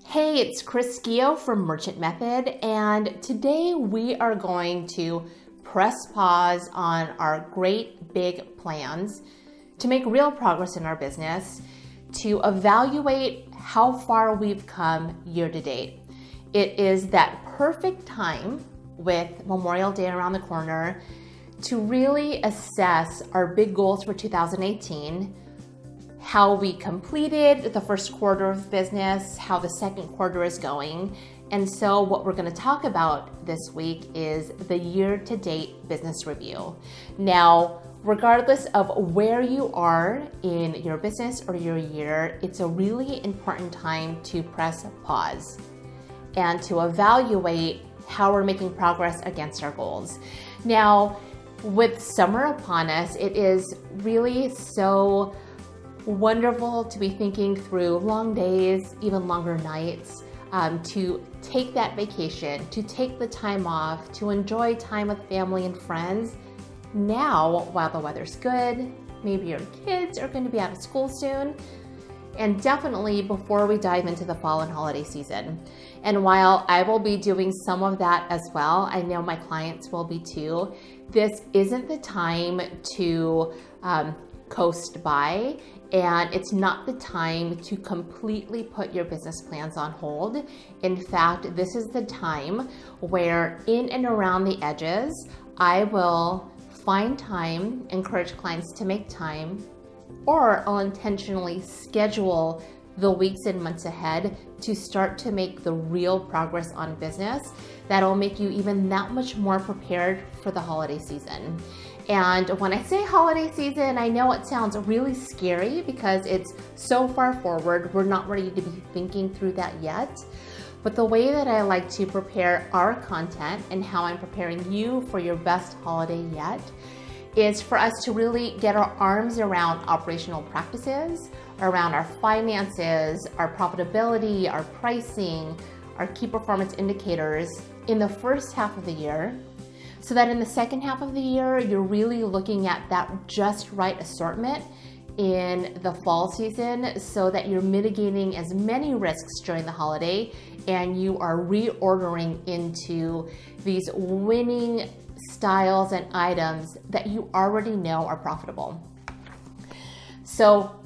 Hey, it's Chris Gio from Merchant Method, and today we are going to press pause on our great big plans to make real progress in our business, to evaluate how far we've come year to date. It is that perfect time with Memorial Day around the corner to really assess our big goals for 2018, how we completed the first quarter of business, how the second quarter is going. And so what we're going to talk about this week is the year-to-date business review. Now, regardless of where you are in your business or your year, it's a really important time to press pause and to evaluate how we're making progress against our goals. Now, with summer upon us, it is really so wonderful to be thinking through long days, even longer nights, to take that vacation, to take the time off, to enjoy time with family and friends. Now, while the weather's good, maybe your kids are going to be out of school soon, and definitely before we dive into the fall and holiday season. And while I will be doing some of that as well, I know my clients will be too. This isn't the time to coast by, and it's not the time to completely put your business plans on hold. In fact, this is the time where in and around the edges, I will find time, encourage clients to make time, or I'll intentionally schedule the weeks and months ahead to start to make the real progress on business that'll make you even that much more prepared for the holiday season. And when I say holiday season, I know it sounds really scary because it's so far forward. We're not ready to be thinking through that yet. But the way that I like to prepare our content and how I'm preparing you for your best holiday yet is for us to really get our arms around operational practices, around our finances, our profitability, our pricing, our key performance indicators in the first half of the year, so that in the second half of the year, you're really looking at that just right assortment in the fall season so that you're mitigating as many risks during the holiday and you are reordering into these winning styles and items that you already know are profitable. So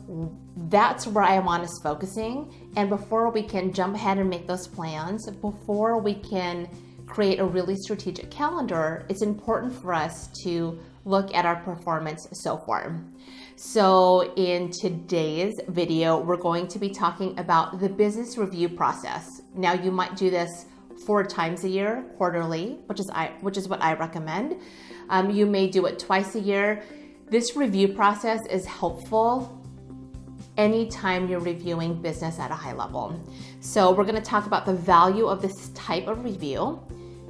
that's where I want us focusing. And before we can jump ahead and make those plans, before we can create a really strategic calendar, it's important for us to look at our performance so far. So in today's video, we're going to be talking about the business review process. Now, you might do this 4 times a year, quarterly, which is what I recommend. You may do it twice a year. This review process is helpful anytime you're reviewing business at a high level. So we're going to talk about the value of this type of review,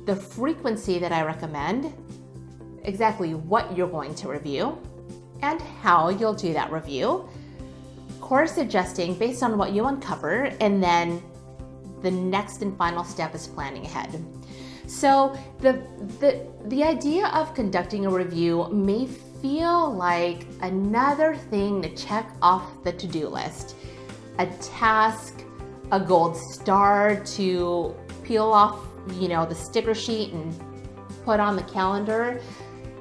the frequency that I recommend, exactly what you're going to review, and how you'll do that review, course adjusting based on what you uncover, and then the next and final step is planning ahead. So the idea of conducting a review may feel like another thing to check off the to-do list, a task, a gold star to peel off, the sticker sheet and put on the calendar.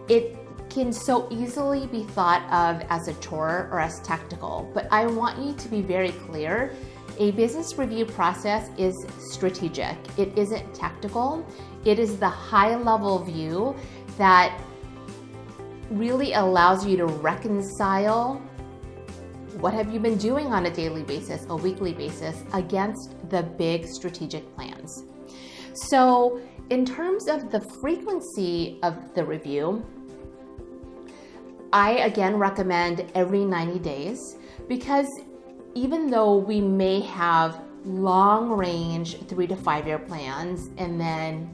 It can so easily be thought of as a chore or as tactical, but I want you to be very clear. A business review process is strategic. It isn't tactical. It is the high-level view that really allows you to reconcile what have you been doing on a daily basis, a weekly basis, against the big strategic plans. So in terms of the frequency of the review, I again recommend every 90 days because even though we may have long range 3 to 5 year plans and then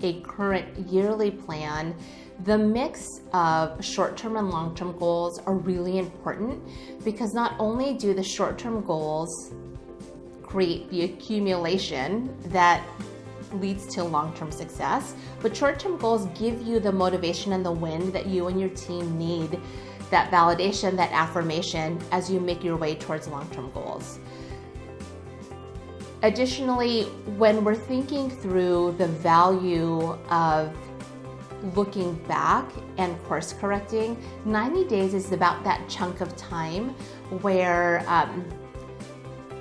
a current yearly plan, the mix of short-term and long-term goals are really important because not only do the short-term goals create the accumulation that leads to long-term success, but short-term goals give you the motivation and the wind that you and your team need, that validation, that affirmation as you make your way towards long-term goals. Additionally, when we're thinking through the value of looking back and course correcting, 90 days is about that chunk of time where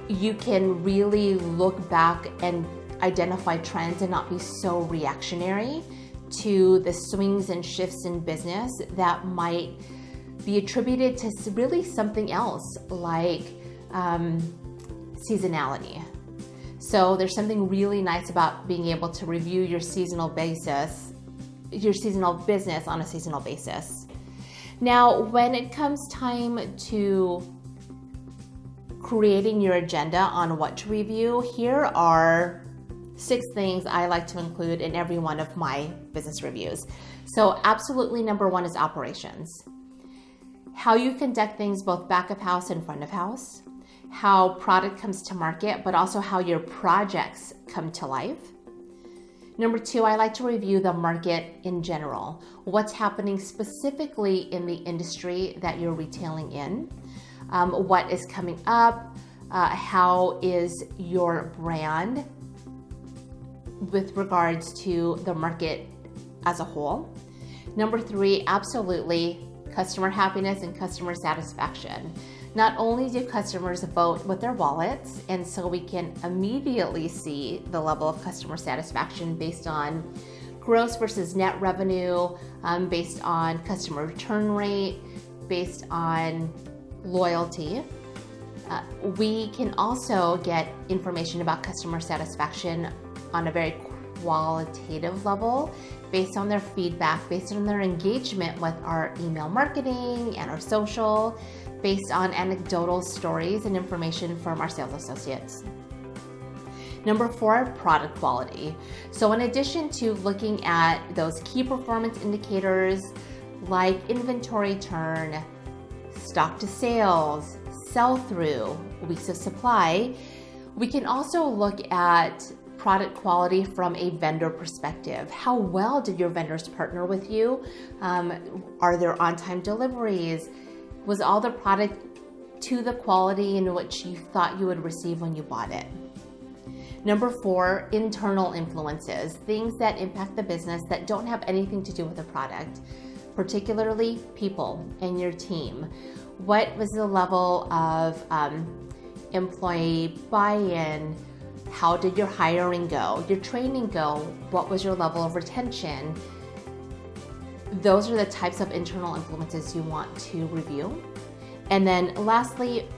you can really look back and identify trends and not be so reactionary to the swings and shifts in business that might be attributed to really something else like seasonality. So there's something really nice about being able to review your seasonal business on a seasonal basis. Now, when it comes time to creating your agenda on what to review, here are 6 things I like to include in every one of my business reviews. So absolutely number 1 is operations. How you conduct things both back of house and front of house. How product comes to market, but also how your projects come to life. Number 2, I like to review the market in general. What's happening specifically in the industry that you're retailing in? What is coming up? How is your brand with regards to the market as a whole? Number 3, absolutely customer happiness and customer satisfaction. Not only do customers vote with their wallets, and so we can immediately see the level of customer satisfaction based on gross versus net revenue, based on customer return rate, based on loyalty. We can also get information about customer satisfaction on a very qualitative level based on their feedback, based on their engagement with our email marketing and our social, based on anecdotal stories and information from our sales associates. Number 4, product quality. So in addition to looking at those key performance indicators like inventory turn, stock to sales, sell-through, weeks of supply, we can also look at product quality from a vendor perspective. How well did your vendors partner with you? Are there on-time deliveries? Was all the product to the quality in which you thought you would receive when you bought it? Number 4, internal influences, things that impact the business that don't have anything to do with the product, particularly people and your team. What was the level of employee buy-in? How did your hiring go? Your training go? What was your level of retention? Those are the types of internal influences you want to review. And then lastly,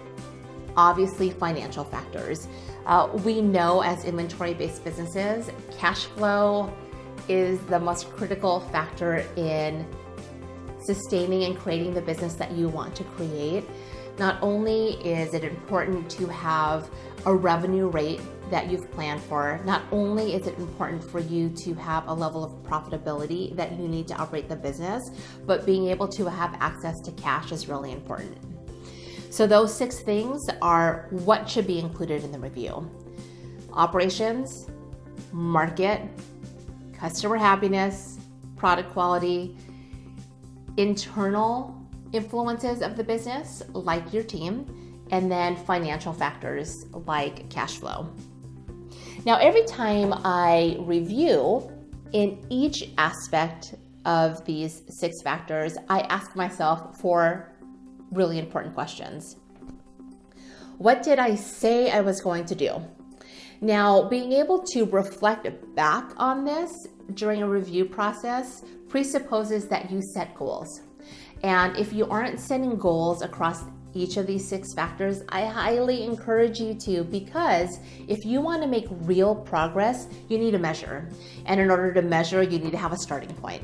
obviously financial factors. We know as inventory-based businesses, cash flow is the most critical factor in sustaining and creating the business that you want to create. Not only is it important to have a revenue rate that you've planned for, not only is it important for you to have a level of profitability that you need to operate the business, but being able to have access to cash is really important. So those 6 things are what should be included in the review. Operations, market, customer happiness, product quality, internal influences of the business like your team, and then financial factors like cash flow. Now, every time I review in each aspect of these 6 factors, I ask myself 4 really important questions. What did I say I was going to do? Now, being able to reflect back on this during a review process presupposes that you set goals. And if you aren't setting goals across each of these 6 factors, I highly encourage you to, because if you want to make real progress, you need to measure. And in order to measure, you need to have a starting point.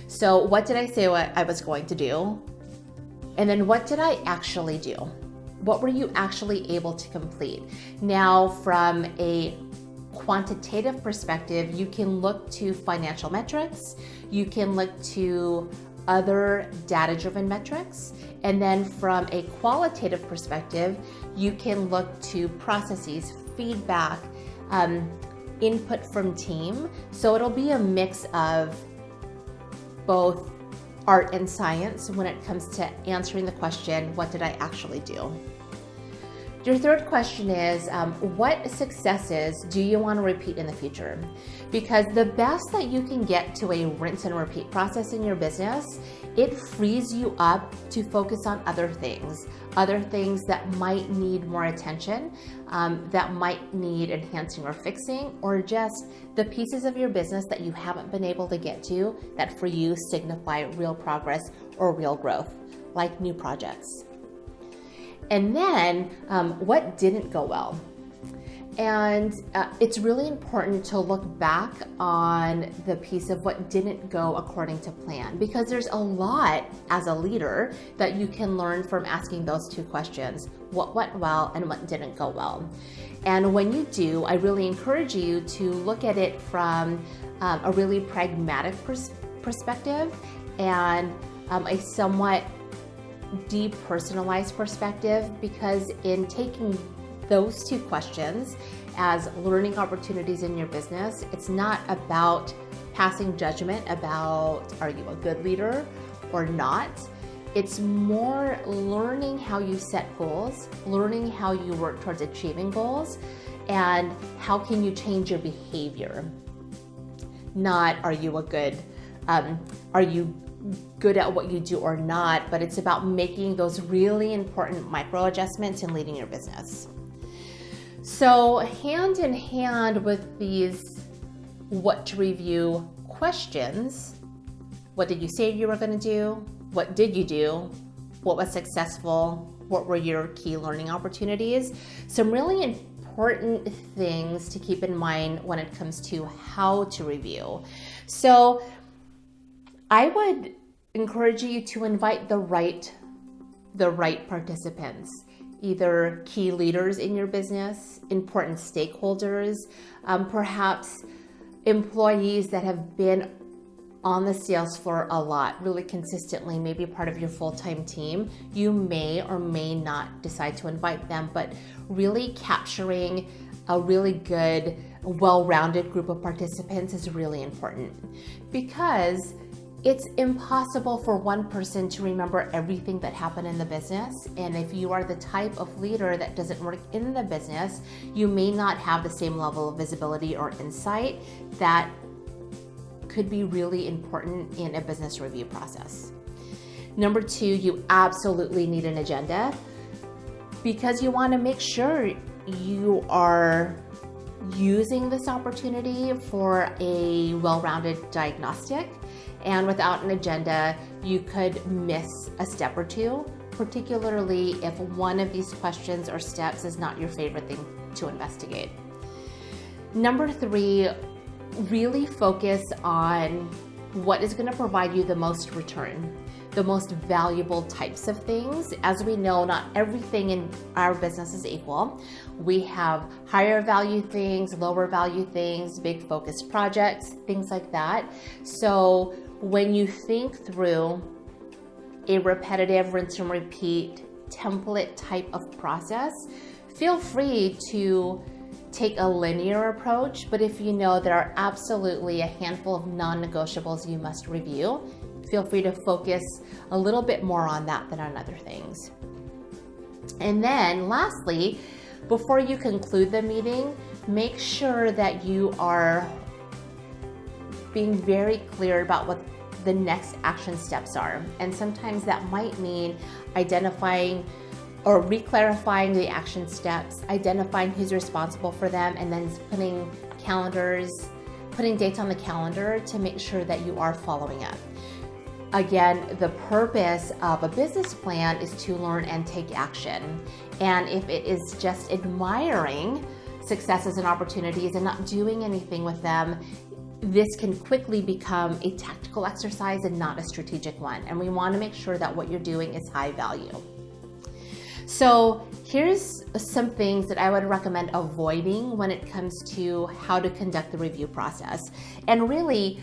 So what did I say I was going to do? And then what did I actually do? What were you actually able to complete? Now, from a quantitative perspective, you can look to financial metrics, you can look to other data-driven metrics, and then from a qualitative perspective, you can look to processes, feedback, input from team. So it'll be a mix of both art and science when it comes to answering the question, what did I actually do? Your third question is, what successes do you want to repeat in the future? Because the best that you can get to a rinse and repeat process in your business, it frees you up to focus on other things that might need more attention, that might need enhancing or fixing, or just the pieces of your business that you haven't been able to get to that for you signify real progress or real growth, like new projects. And then what didn't go well. And it's really important to look back on the piece of what didn't go according to plan, because there's a lot as a leader that you can learn from asking those two questions: what went well and what didn't go well. And when you do, I really encourage you to look at it from a really pragmatic perspective and a somewhat depersonalized perspective, because in taking those two questions as learning opportunities in your business, it's not about passing judgment about are you a good leader or not. It's more learning how you set goals, learning how you work towards achieving goals, and how can you change your behavior. Not are you good at what you do or not, but it's about making those really important micro adjustments and leading your business. So hand in hand with these what to review questions, what did you say you were going to do? What did you do? What was successful? What were your key learning opportunities? Some really important things to keep in mind when it comes to how to review. So I would encourage you to invite the right participants, either key leaders in your business, important stakeholders, perhaps employees that have been on the sales floor a lot, really consistently, maybe part of your full-time team. You may or may not decide to invite them, but really capturing a really good, well-rounded group of participants is really important, because it's impossible for one person to remember everything that happened in the business. And if you are the type of leader that doesn't work in the business, you may not have the same level of visibility or insight that could be really important in a business review process. Number two, you absolutely need an agenda, because you want to make sure you are using this opportunity for a well-rounded diagnostic. And without an agenda, you could miss a step or two, particularly if one of these questions or steps is not your favorite thing to investigate. Number three, really focus on what is going to provide you the most return, the most valuable types of things. As we know, not everything in our business is equal. We have higher value things, lower value things, big focus projects, things like that. So when you think through a repetitive rinse and repeat template type of process, feel free to take a linear approach, but if you know there are absolutely a handful of non-negotiables you must review, feel free to focus a little bit more on that than on other things. And then lastly, before you conclude the meeting, make sure that you are being very clear about what the next action steps are. And sometimes that might mean identifying or re-clarifying the action steps, identifying who's responsible for them, and then putting dates on the calendar to make sure that you are following up. Again, the purpose of a business plan is to learn and take action. And if it is just admiring successes and opportunities and not doing anything with them, this can quickly become a tactical exercise and not a strategic one. And we want to make sure that what you're doing is high value. So here's some things that I would recommend avoiding when it comes to how to conduct the review process. And really,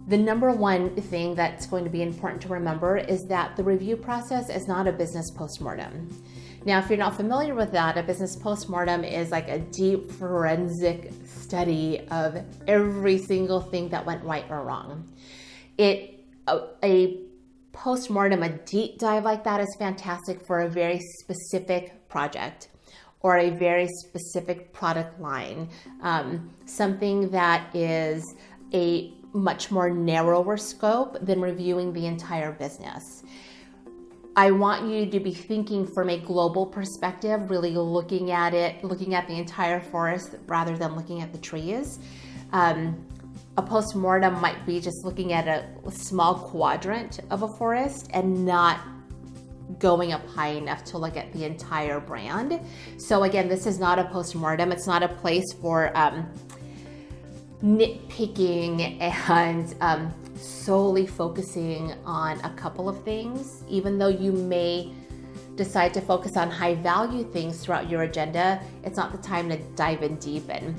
the number one thing that's going to be important to remember is that the review process is not a business postmortem. Now, if you're not familiar with that, a business postmortem is like a deep forensic study of every single thing that went right or wrong. A postmortem, a deep dive like that is fantastic for a very specific project or a very specific product line, something that is a much more narrower scope than reviewing the entire business. I want you to be thinking from a global perspective, really looking at the entire forest rather than looking at the trees. A postmortem might be just looking at a small quadrant of a forest and not going up high enough to look at the entire brand. So again, this is not a postmortem. It's not a place for nitpicking and solely focusing on a couple of things. Even though you may decide to focus on high value things throughout your agenda, it's not the time to dive in deep and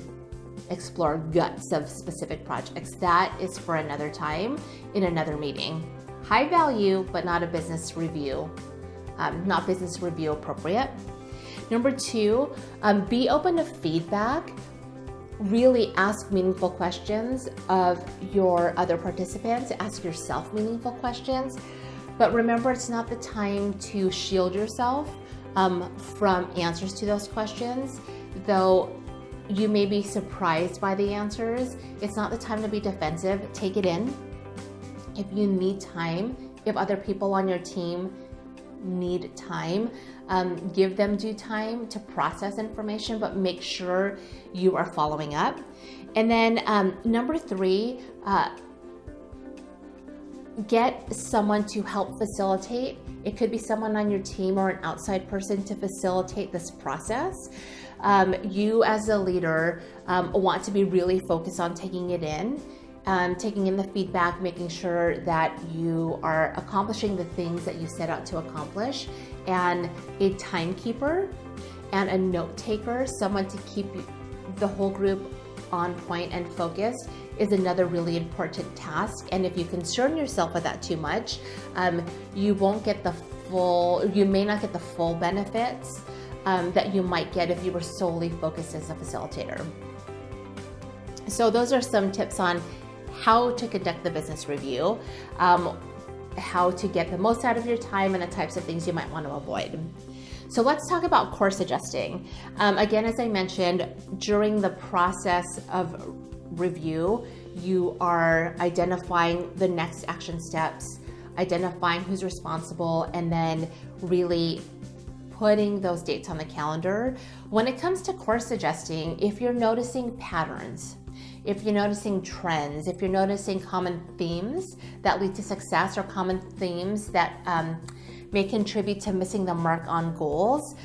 explore guts of specific projects. That is for another time in another meeting. High value, but not a business review. Not business review appropriate. Number 2, be open to feedback. Really ask meaningful questions of your other participants. Ask yourself meaningful questions. But remember, it's not the time to shield yourself from answers to those questions. Though you may be surprised by the answers, it's not the time to be defensive. Take it in. If you need time, if other people on your team need time, give them due time to process information, but make sure you are following up. And then number 3, get someone to help facilitate. It could be someone on your team or an outside person to facilitate this process. You as a leader want to be really focused on taking it in, taking in the feedback, making sure that you are accomplishing the things that you set out to accomplish. And a timekeeper and a note taker, someone to keep the whole group on point and focused, is another really important task. And if you concern yourself with that too much, you may not get the full benefits that you might get if you were solely focused as a facilitator. So those are some tips on how to conduct the business review, how to get the most out of your time, and the types of things you might want to avoid. So let's talk about course adjusting. Again, as I mentioned, during the process of review, you are identifying the next action steps, identifying who's responsible, and then really putting those dates on the calendar. When it comes to course adjusting, if you're noticing patterns, if you're noticing trends, if you're noticing common themes that lead to success or common themes that may contribute to missing the mark on goals,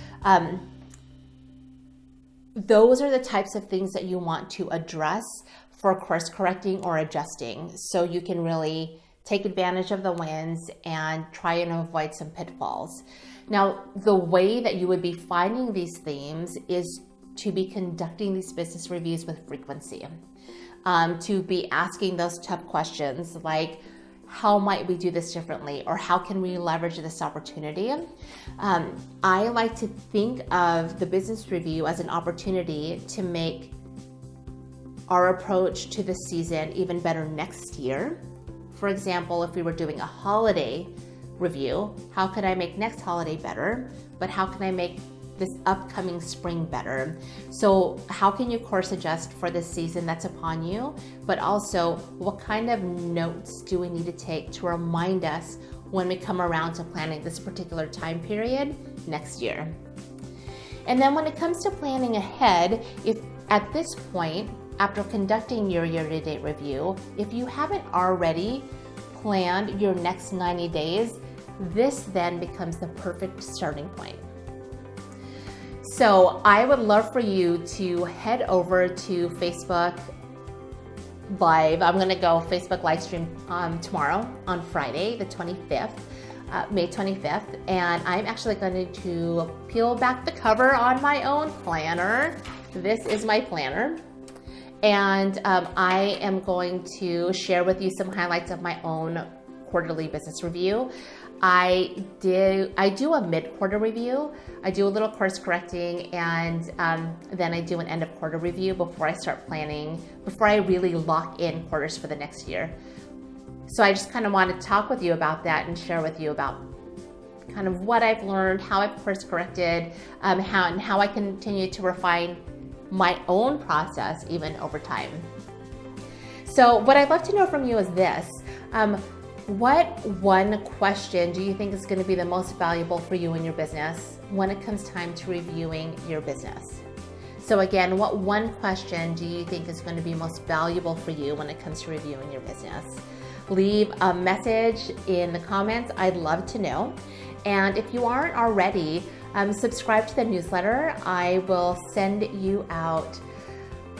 those are the types of things that you want to address for course correcting or adjusting, so you can really take advantage of the wins and try and avoid some pitfalls. Now, the way that you would be finding these themes is to be conducting these business reviews with frequency, to be asking those tough questions like, how might we do this differently? Or how can we leverage this opportunity? I like to think of the business review as an opportunity to make our approach to the season even better next year. For example, if we were doing a holiday review, how could I make next holiday better? But how can I make this upcoming spring better? So how can you course adjust for this season that's upon you? But also, what kind of notes do we need to take to remind us when we come around to planning this particular time period next year? And then when it comes to planning ahead, if at this point, after conducting your year-to-date review, if you haven't already planned your next 90 days, this then becomes the perfect starting point. So I would love for you to head over to Facebook Live. I'm going to go Facebook live stream tomorrow on Friday, the 25th, May 25th. And I'm actually going to peel back the cover on my own planner. This is my planner. And I am going to share with you some highlights of my own quarterly business review. I do a mid-quarter review. I do a little course correcting, and then I do an end of quarter review before I start planning, before I really lock in quarters for the next year. So I just kind of want to talk with you about that and share with you about kind of what I've learned, how I've course corrected, how I continue to refine my own process even over time. So what I'd love to know from you is this. What one question do you think is going to be the most valuable for you in your business when it comes time to reviewing your business? So again, what one question do you think is going to be most valuable for you when it comes to reviewing your business? Leave a message in the comments. I'd love to know. And if you aren't already, subscribe to the newsletter. I will send you out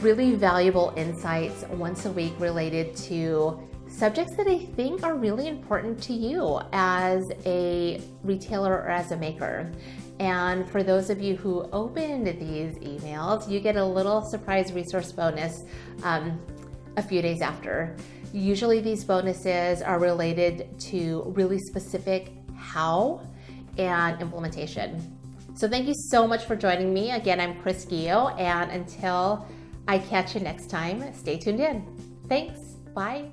really valuable insights once a week related to subjects that I think are really important to you as a retailer or as a maker. And for those of you who opened these emails, you get a little surprise resource bonus a few days after. Usually these bonuses are related to really specific how and implementation. So thank you so much for joining me. Again, I'm Chris Guillo, and until I catch you next time, stay tuned in. Thanks. Bye.